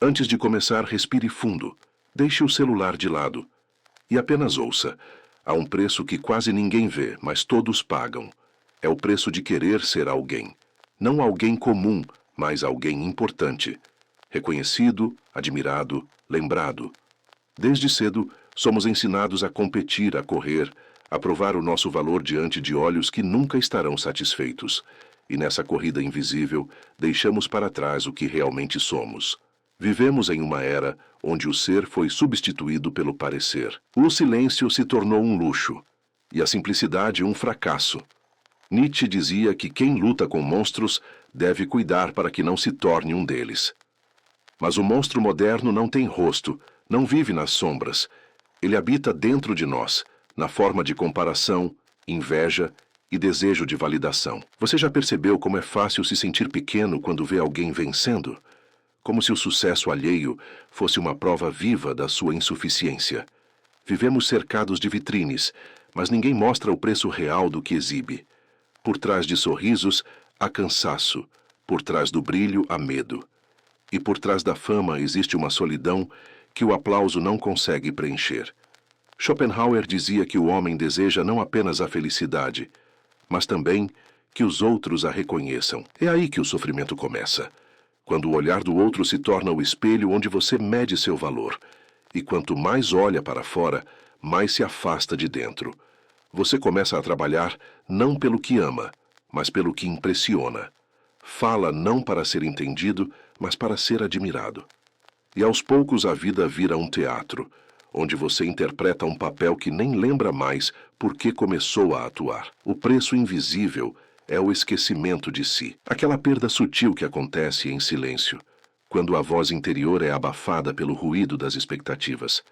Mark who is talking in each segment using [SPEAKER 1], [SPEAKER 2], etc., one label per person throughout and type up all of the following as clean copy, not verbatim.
[SPEAKER 1] Antes de começar, respire fundo. Deixe o celular de lado. E apenas ouça. Há um preço que quase ninguém vê, mas todos pagam. É o preço de querer ser alguém. Não alguém comum, mas alguém importante. Reconhecido, admirado, lembrado. Desde cedo, somos ensinados a competir, a correr, a provar o nosso valor diante de olhos que nunca estarão satisfeitos. E nessa corrida invisível, deixamos para trás o que realmente somos. Vivemos em uma era onde o ser foi substituído pelo parecer. O silêncio se tornou um luxo, e a simplicidade um fracasso. Nietzsche dizia que quem luta com monstros deve cuidar para que não se torne um deles. Mas o monstro moderno não tem rosto, não vive nas sombras. Ele habita dentro de nós, na forma de comparação, inveja e desejo de validação. Você já percebeu como é fácil se sentir pequeno quando vê alguém vencendo? Como se o sucesso alheio fosse uma prova viva da sua insuficiência. Vivemos cercados de vitrines, mas ninguém mostra o preço real do que exibe. Por trás de sorrisos, há cansaço. Por trás do brilho, há medo. E por trás da fama existe uma solidão que o aplauso não consegue preencher. Schopenhauer dizia que o homem deseja não apenas a felicidade, mas também que os outros a reconheçam. É aí que o sofrimento começa. Quando o olhar do outro se torna o espelho onde você mede seu valor. E quanto mais olha para fora, mais se afasta de dentro. Você começa a trabalhar não pelo que ama, mas pelo que impressiona. Fala não para ser entendido, mas para ser admirado. E aos poucos a vida vira um teatro, onde você interpreta um papel que nem lembra mais por que começou a atuar. O preço invisível é o esquecimento de si. Aquela perda sutil que acontece em silêncio, quando a voz interior é abafada pelo ruído das expectativas.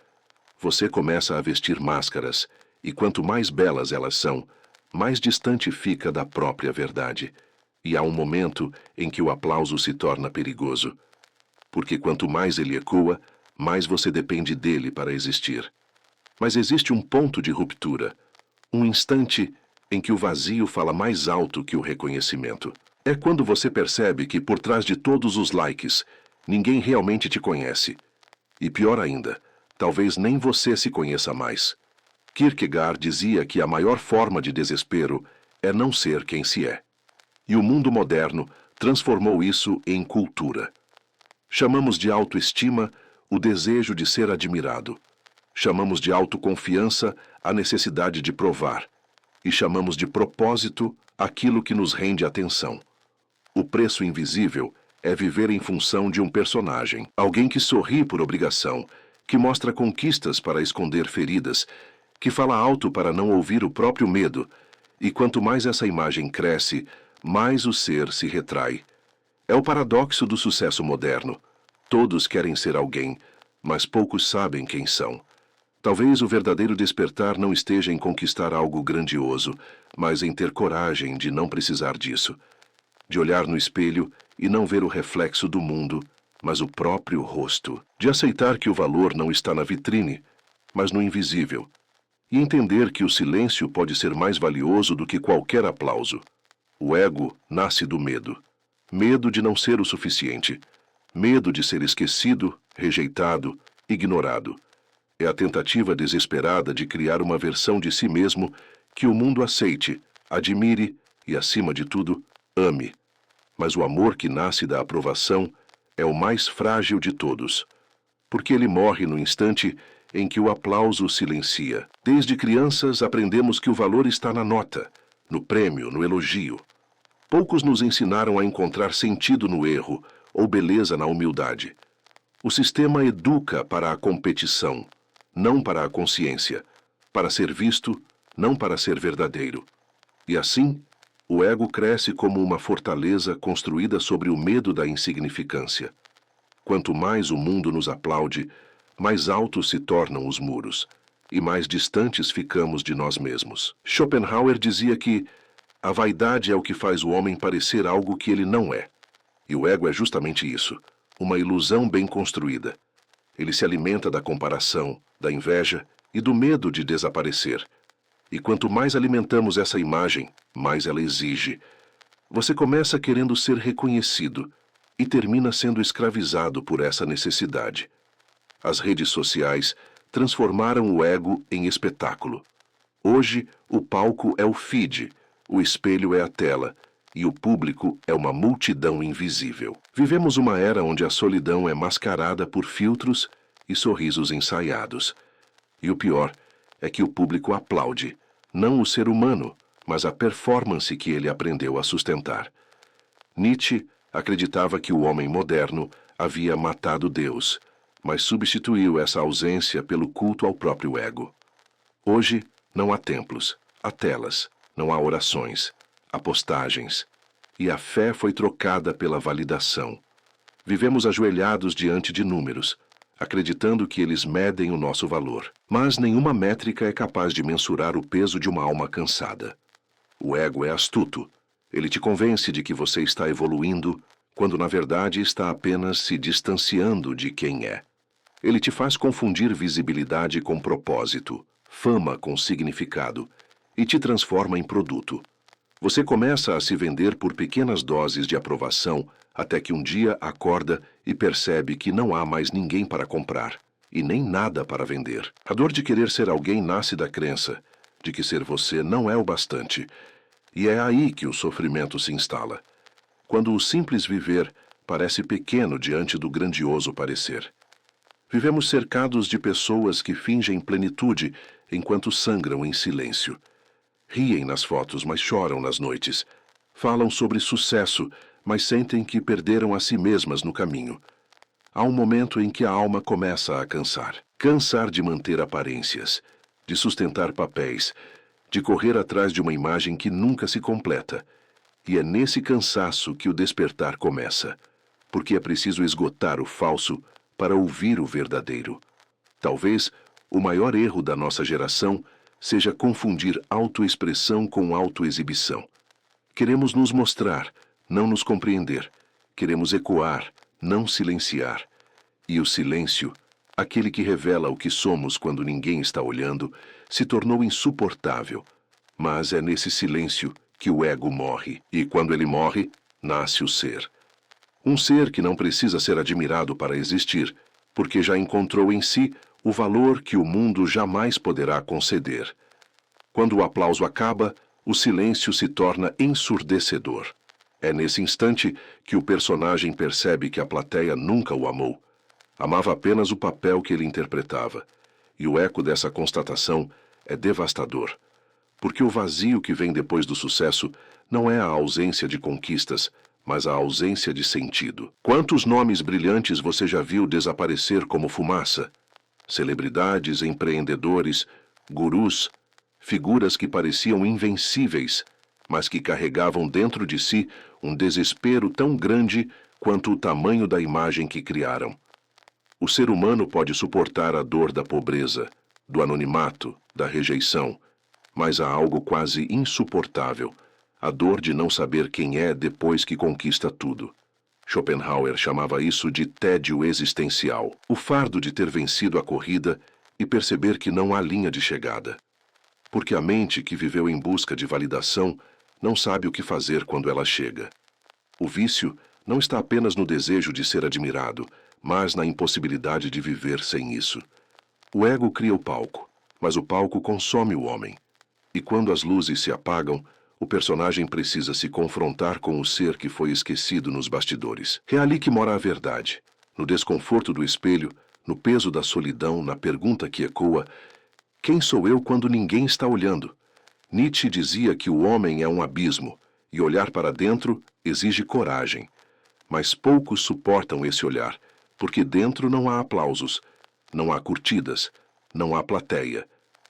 [SPEAKER 1] Você começa a vestir máscaras, e quanto mais belas elas são, mais distante fica da própria verdade. E há um momento em que o aplauso se torna perigoso. Porque quanto mais ele ecoa, mais você depende dele para existir. Mas existe um ponto de ruptura, um instante em que o vazio fala mais alto que o reconhecimento. É quando você percebe que por trás de todos os likes, ninguém realmente te conhece. E pior ainda, talvez nem você se conheça mais. Kierkegaard dizia que a maior forma de desespero é não ser quem se é. E o mundo moderno transformou isso em cultura. Chamamos de autoestima o desejo de ser admirado. Chamamos de autoconfiança a necessidade de provar. E chamamos de propósito aquilo que nos rende atenção. O preço invisível é viver em função de um personagem, alguém que sorri por obrigação, que mostra conquistas para esconder feridas, que fala alto para não ouvir o próprio medo, e quanto mais essa imagem cresce, mais o ser se retrai. É o paradoxo do sucesso moderno. Todos querem ser alguém, mas poucos sabem quem são. Talvez o verdadeiro despertar não esteja em conquistar algo grandioso, mas em ter coragem de não precisar disso. De olhar no espelho e não ver o reflexo do mundo, mas o próprio rosto. De aceitar que o valor não está na vitrine, mas no invisível. E entender que o silêncio pode ser mais valioso do que qualquer aplauso. O ego nasce do medo. Medo de não ser o suficiente. Medo de ser esquecido, rejeitado, ignorado. É a tentativa desesperada de criar uma versão de si mesmo que o mundo aceite, admire e, acima de tudo, ame. Mas o amor que nasce da aprovação é o mais frágil de todos, porque ele morre no instante em que o aplauso silencia. Desde crianças aprendemos que o valor está na nota, no prêmio, no elogio. Poucos nos ensinaram a encontrar sentido no erro ou beleza na humildade. O sistema educa para a competição, não para a consciência, para ser visto, não para ser verdadeiro. E assim, o ego cresce como uma fortaleza construída sobre o medo da insignificância. Quanto mais o mundo nos aplaude, mais altos se tornam os muros, e mais distantes ficamos de nós mesmos. Schopenhauer dizia que a vaidade é o que faz o homem parecer algo que ele não é. E o ego é justamente isso, uma ilusão bem construída. Ele se alimenta da comparação, da inveja e do medo de desaparecer. E quanto mais alimentamos essa imagem, mais ela exige. Você começa querendo ser reconhecido, e termina sendo escravizado por essa necessidade. As redes sociais transformaram o ego em espetáculo. Hoje, o palco é o feed, o espelho é a tela, e o público é uma multidão invisível. Vivemos uma era onde a solidão é mascarada por filtros e sorrisos ensaiados. E o pior é que o público aplaude, não o ser humano, mas a performance que ele aprendeu a sustentar. Nietzsche acreditava que o homem moderno havia matado Deus, mas substituiu essa ausência pelo culto ao próprio ego. Hoje, não há templos, há telas, não há orações, há postagens, e a fé foi trocada pela validação. Vivemos ajoelhados diante de números, acreditando que eles medem o nosso valor. Mas nenhuma métrica é capaz de mensurar o peso de uma alma cansada. O ego é astuto. Ele te convence de que você está evoluindo, quando na verdade está apenas se distanciando de quem é. Ele te faz confundir visibilidade com propósito, fama com significado, e te transforma em produto. Você começa a se vender por pequenas doses de aprovação, até que um dia acorda e percebe que não há mais ninguém para comprar, e nem nada para vender. A dor de querer ser alguém nasce da crença de que ser você não é o bastante, e é aí que o sofrimento se instala, quando o simples viver parece pequeno diante do grandioso parecer. Vivemos cercados de pessoas que fingem plenitude enquanto sangram em silêncio. Riem nas fotos, mas choram nas noites. Falam sobre sucesso, mas sentem que perderam a si mesmas no caminho. Há um momento em que a alma começa a cansar. Cansar de manter aparências, de sustentar papéis, de correr atrás de uma imagem que nunca se completa. E é nesse cansaço que o despertar começa, porque é preciso esgotar o falso para ouvir o verdadeiro. Talvez o maior erro da nossa geração seja confundir autoexpressão com autoexibição. Queremos nos mostrar, não nos compreender. Queremos ecoar, não silenciar. E o silêncio, aquele que revela o que somos quando ninguém está olhando, se tornou insuportável. Mas é nesse silêncio que o ego morre, e quando ele morre, nasce o ser. Um ser que não precisa ser admirado para existir, porque já encontrou em si o valor que o mundo jamais poderá conceder. Quando o aplauso acaba, o silêncio se torna ensurdecedor. É nesse instante que o personagem percebe que a plateia nunca o amou. Amava apenas o papel que ele interpretava. E o eco dessa constatação é devastador, porque o vazio que vem depois do sucesso não é a ausência de conquistas, mas a ausência de sentido. Quantos nomes brilhantes você já viu desaparecer como fumaça? Celebridades, empreendedores, gurus, figuras que pareciam invencíveis, mas que carregavam dentro de si um desespero tão grande quanto o tamanho da imagem que criaram. O ser humano pode suportar a dor da pobreza, do anonimato, da rejeição, mas há algo quase insuportável, a dor de não saber quem é depois que conquista tudo. Schopenhauer chamava isso de tédio existencial, o fardo de ter vencido a corrida e perceber que não há linha de chegada. Porque a mente que viveu em busca de validação não sabe o que fazer quando ela chega. O vício não está apenas no desejo de ser admirado, mas na impossibilidade de viver sem isso. O ego cria o palco, mas o palco consome o homem. E quando as luzes se apagam, o personagem precisa se confrontar com o ser que foi esquecido nos bastidores. É ali que mora a verdade, no desconforto do espelho, no peso da solidão, na pergunta que ecoa: quem sou eu quando ninguém está olhando? Nietzsche dizia que o homem é um abismo, e olhar para dentro exige coragem. Mas poucos suportam esse olhar, porque dentro não há aplausos, não há curtidas, não há plateia.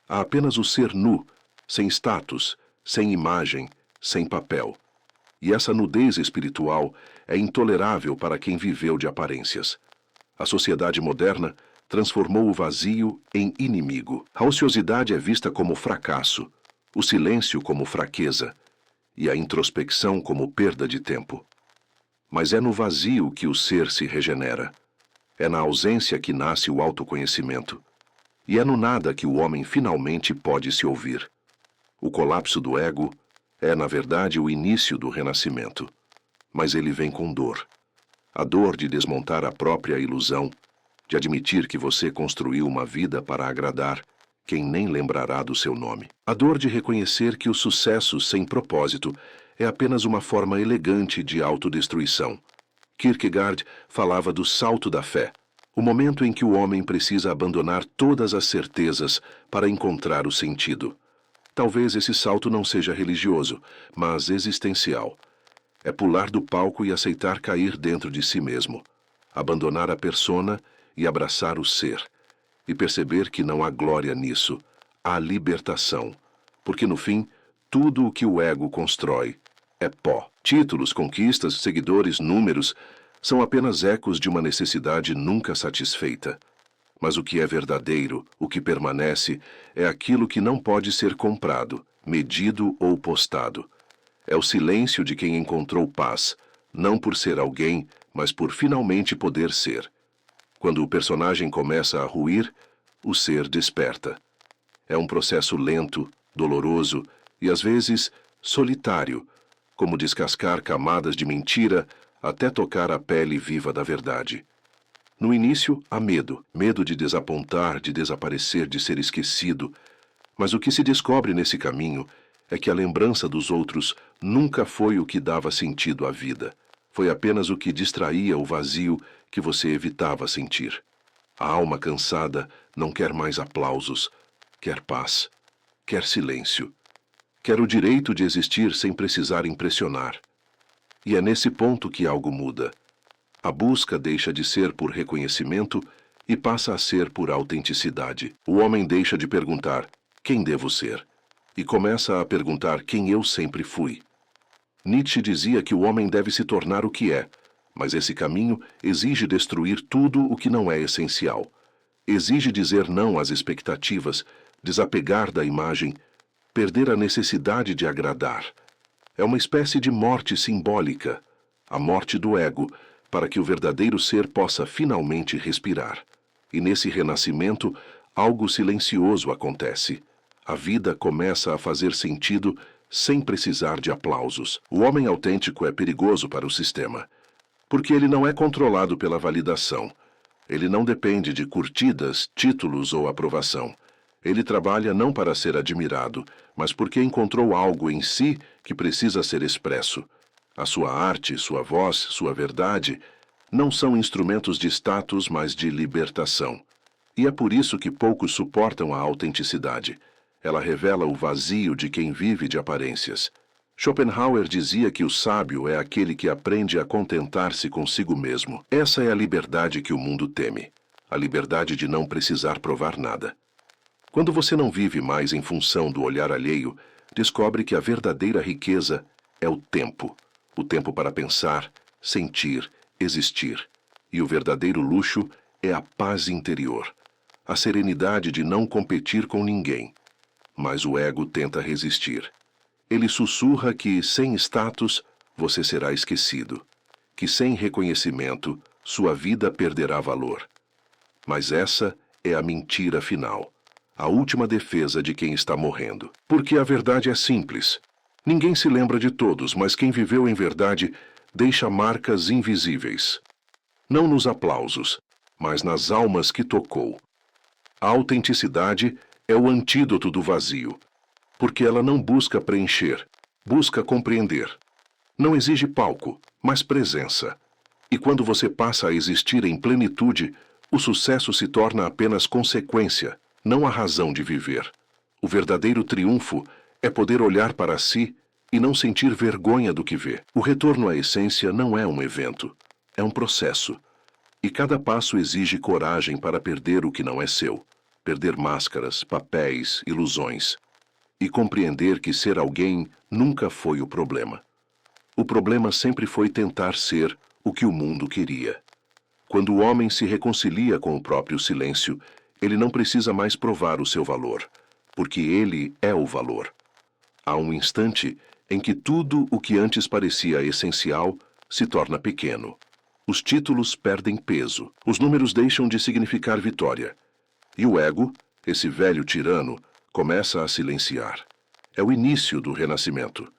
[SPEAKER 1] Há apenas o ser nu, sem status, sem imagem, sem papel. E essa nudez espiritual é intolerável para quem viveu de aparências. A sociedade moderna transformou o vazio em inimigo. A ociosidade é vista como fracasso, o silêncio como fraqueza e a introspecção como perda de tempo. Mas é no vazio que o ser se regenera. É na ausência que nasce o autoconhecimento. E é no nada que o homem finalmente pode se ouvir. O colapso do ego é, na verdade, o início do renascimento. Mas ele vem com dor. a dor de desmontar a própria ilusão, de admitir que você construiu uma vida para agradar quem nem lembrará do seu nome. A dor de reconhecer que o sucesso sem propósito é apenas uma forma elegante de autodestruição. Kierkegaard falava do salto da fé, o momento em que o homem precisa abandonar todas as certezas para encontrar o sentido. Talvez esse salto não seja religioso, mas existencial. É pular do palco e aceitar cair dentro de si mesmo, abandonar a persona e abraçar o ser, e perceber que não há glória nisso, há libertação, porque no fim, tudo o que o ego constrói é pó. Títulos, conquistas, seguidores, números são apenas ecos de uma necessidade nunca satisfeita. Mas o que é verdadeiro, o que permanece, é aquilo que não pode ser comprado, medido ou postado. É o silêncio de quem encontrou paz, não por ser alguém, mas por finalmente poder ser. Quando o personagem começa a ruir, o ser desperta. É um processo lento, doloroso e, às vezes, solitário, como descascar camadas de mentira até tocar a pele viva da verdade. No início, há medo, medo de desapontar, de desaparecer, de ser esquecido. Mas o que se descobre nesse caminho é que a lembrança dos outros nunca foi o que dava sentido à vida. Foi apenas o que distraía o vazio que você evitava sentir. A alma cansada não quer mais aplausos, quer paz, quer silêncio, quer o direito de existir sem precisar impressionar. E é nesse ponto que algo muda. A busca deixa de ser por reconhecimento e passa a ser por autenticidade. O homem deixa de perguntar, quem devo ser? E começa a perguntar quem eu sempre fui. Nietzsche dizia que o homem deve se tornar o que é, mas esse caminho exige destruir tudo o que não é essencial. Exige dizer não às expectativas, desapegar da imagem, perder a necessidade de agradar. É uma espécie de morte simbólica, a morte do ego, para que o verdadeiro ser possa finalmente respirar. E nesse renascimento, algo silencioso acontece. A vida começa a fazer sentido sem precisar de aplausos. O homem autêntico é perigoso para o sistema, porque ele não é controlado pela validação. Ele não depende de curtidas, títulos ou aprovação. Ele trabalha não para ser admirado, mas porque encontrou algo em si que precisa ser expresso. A sua arte, sua voz, sua verdade não são instrumentos de status, mas de libertação. E é por isso que poucos suportam a autenticidade. Ela revela o vazio de quem vive de aparências. Schopenhauer dizia que o sábio é aquele que aprende a contentar-se consigo mesmo. Essa é a liberdade que o mundo teme. A liberdade de não precisar provar nada. Quando você não vive mais em função do olhar alheio, descobre que a verdadeira riqueza é o tempo. O tempo para pensar, sentir, existir. E o verdadeiro luxo é a paz interior. A serenidade de não competir com ninguém. Mas o ego tenta resistir. Ele sussurra que, sem status, você será esquecido. Que, sem reconhecimento, sua vida perderá valor. Mas essa é a mentira final. A última defesa de quem está morrendo. Porque a verdade é simples. Ninguém se lembra de todos, mas quem viveu em verdade deixa marcas invisíveis. Não nos aplausos, mas nas almas que tocou. A autenticidade é o antídoto do vazio, porque ela não busca preencher, busca compreender. Não exige palco, mas presença. E quando você passa a existir em plenitude, o sucesso se torna apenas consequência, não a razão de viver. O verdadeiro triunfo é poder olhar para si e não sentir vergonha do que vê. O retorno à essência não é um evento, é um processo. E cada passo exige coragem para perder o que não é seu. Perder máscaras, papéis, ilusões. E compreender que ser alguém nunca foi o problema. O problema sempre foi tentar ser o que o mundo queria. Quando o homem se reconcilia com o próprio silêncio, ele não precisa mais provar o seu valor, porque ele é o valor. Há um instante em que tudo o que antes parecia essencial se torna pequeno. Os títulos perdem peso, os números deixam de significar vitória. E o ego, esse velho tirano, começa a silenciar. É o início do renascimento.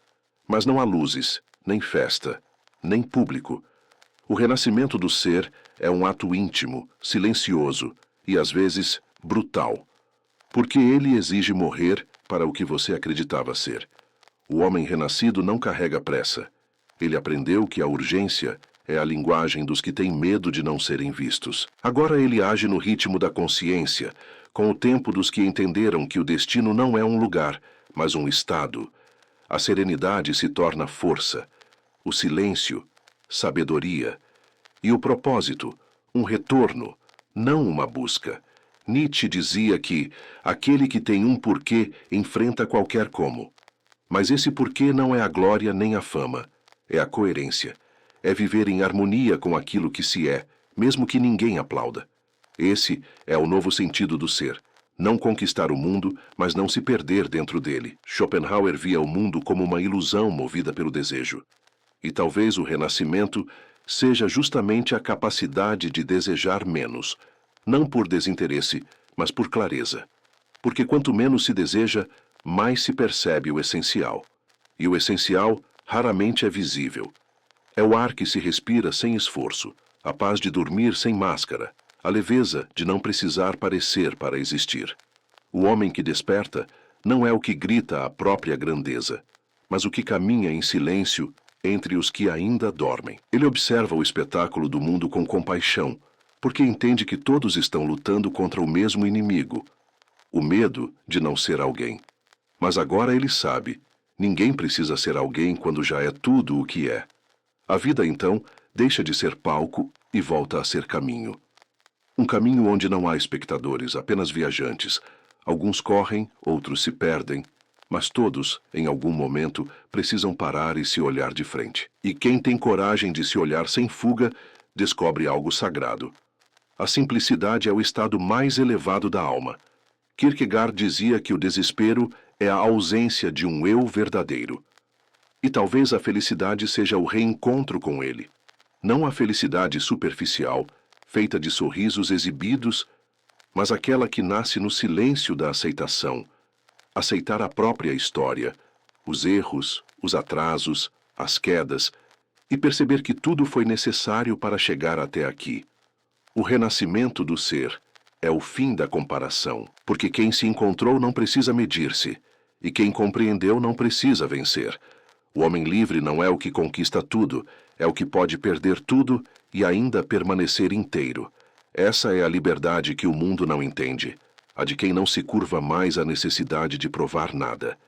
[SPEAKER 1] Mas não há luzes, nem festa, nem público. O renascimento do ser é um ato íntimo, silencioso e, às vezes, brutal, porque ele exige morrer para o que você acreditava ser. O homem renascido não carrega pressa. Ele aprendeu que a urgência é a linguagem dos que têm medo de não serem vistos. Agora ele age no ritmo da consciência, com o tempo dos que entenderam que o destino não é um lugar, mas um estado. A serenidade se torna força, o silêncio, sabedoria, e o propósito, um retorno, não uma busca. Nietzsche dizia que aquele que tem um porquê enfrenta qualquer como. Mas esse porquê não é a glória nem a fama, é a coerência. É viver em harmonia com aquilo que se é, mesmo que ninguém aplauda. Esse é o novo sentido do ser. Não conquistar o mundo, mas não se perder dentro dele. Schopenhauer via o mundo como uma ilusão movida pelo desejo. E talvez o renascimento seja justamente a capacidade de desejar menos, não por desinteresse, mas por clareza. Porque quanto menos se deseja, mais se percebe o essencial. E o essencial raramente é visível. É o ar que se respira sem esforço, a paz de dormir sem máscara, a leveza de não precisar parecer para existir. O homem que desperta não é o que grita a própria grandeza, mas o que caminha em silêncio entre os que ainda dormem. Ele observa o espetáculo do mundo com compaixão, porque entende que todos estão lutando contra o mesmo inimigo, o medo de não ser alguém. Mas agora ele sabe, ninguém precisa ser alguém quando já é tudo o que é. A vida, então, deixa de ser palco e volta a ser caminho. Um caminho onde não há espectadores, apenas viajantes. Alguns correm, outros se perdem, mas todos, em algum momento, precisam parar e se olhar de frente. E quem tem coragem de se olhar sem fuga, descobre algo sagrado. A simplicidade é o estado mais elevado da alma. Kierkegaard dizia que o desespero é a ausência de um eu verdadeiro. E talvez a felicidade seja o reencontro com ele. Não a felicidade superficial, feita de sorrisos exibidos, mas aquela que nasce no silêncio da aceitação. Aceitar a própria história, os erros, os atrasos, as quedas, e perceber que tudo foi necessário para chegar até aqui. O renascimento do ser é o fim da comparação, porque quem se encontrou não precisa medir-se, e quem compreendeu não precisa vencer. O homem livre não é o que conquista tudo, é o que pode perder tudo e ainda permanecer inteiro. Essa é a liberdade que o mundo não entende, a de quem não se curva mais à necessidade de provar nada.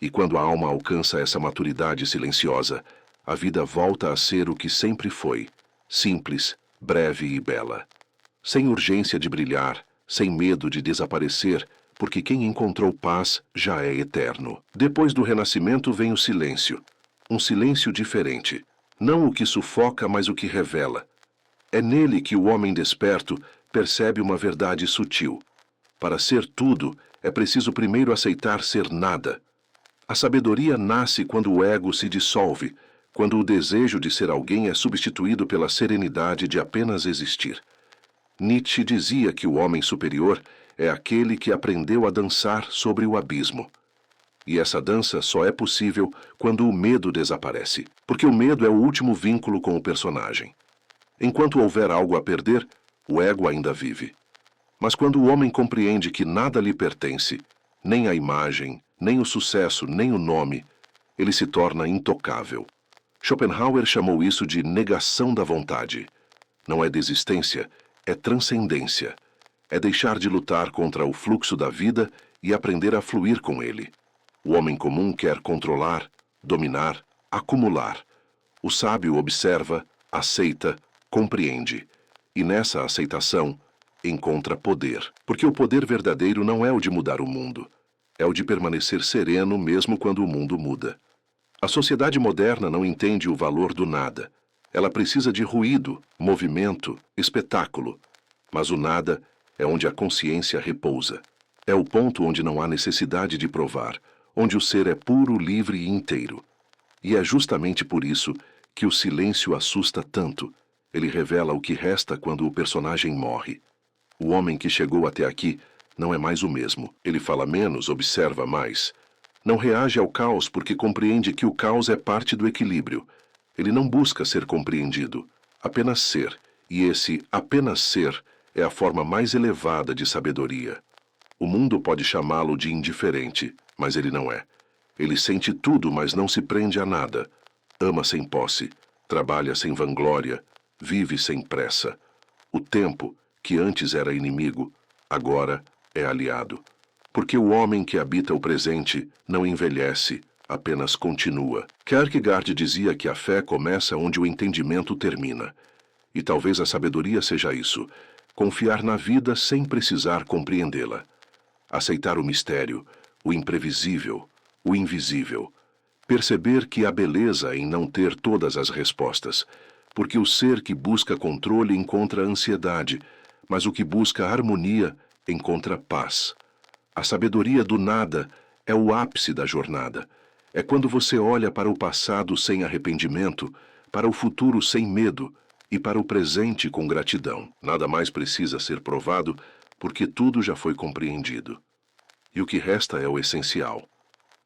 [SPEAKER 1] E quando a alma alcança essa maturidade silenciosa, a vida volta a ser o que sempre foi, simples, breve e bela. Sem urgência de brilhar, sem medo de desaparecer, porque quem encontrou paz já é eterno. Depois do renascimento vem o silêncio. Um silêncio diferente. Não o que sufoca, mas o que revela. É nele que o homem desperto percebe uma verdade sutil. Para ser tudo, é preciso primeiro aceitar ser nada. A sabedoria nasce quando o ego se dissolve, quando o desejo de ser alguém é substituído pela serenidade de apenas existir. Nietzsche dizia que o homem superior é aquele que aprendeu a dançar sobre o abismo. E essa dança só é possível quando o medo desaparece, porque o medo é o último vínculo com o personagem. Enquanto houver algo a perder, o ego ainda vive. Mas quando o homem compreende que nada lhe pertence, nem a imagem, nem o sucesso, nem o nome, ele se torna intocável. Schopenhauer chamou isso de negação da vontade. Não é desistência, é transcendência. É deixar de lutar contra o fluxo da vida e aprender a fluir com ele. O homem comum quer controlar, dominar, acumular. O sábio observa, aceita, compreende. E nessa aceitação, encontra poder. Porque o poder verdadeiro não é o de mudar o mundo. É o de permanecer sereno mesmo quando o mundo muda. A sociedade moderna não entende o valor do nada. Ela precisa de ruído, movimento, espetáculo. Mas o nada é onde a consciência repousa. É o ponto onde não há necessidade de provar, onde o ser é puro, livre e inteiro. E é justamente por isso que o silêncio assusta tanto. Ele revela o que resta quando o personagem morre. O homem que chegou até aqui não é mais o mesmo. Ele fala menos, observa mais. Não reage ao caos porque compreende que o caos é parte do equilíbrio. Ele não busca ser compreendido. Apenas ser, e esse apenas ser é a forma mais elevada de sabedoria. O mundo pode chamá-lo de indiferente, mas ele não é. Ele sente tudo, mas não se prende a nada. Ama sem posse, trabalha sem vanglória, vive sem pressa. O tempo, que antes era inimigo, agora é aliado. Porque o homem que habita o presente não envelhece, apenas continua. Kierkegaard dizia que a fé começa onde o entendimento termina. E talvez a sabedoria seja isso: confiar na vida sem precisar compreendê-la. Aceitar o mistério, o imprevisível, o invisível. Perceber que há beleza em não ter todas as respostas, porque o ser que busca controle encontra ansiedade, mas o que busca harmonia encontra paz. A sabedoria do nada é o ápice da jornada. É quando você olha para o passado sem arrependimento, para o futuro sem medo e para o presente com gratidão. Nada mais precisa ser provado, porque tudo já foi compreendido. E o que resta é o essencial: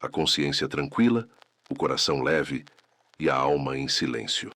[SPEAKER 1] a consciência tranquila, o coração leve e a alma em silêncio.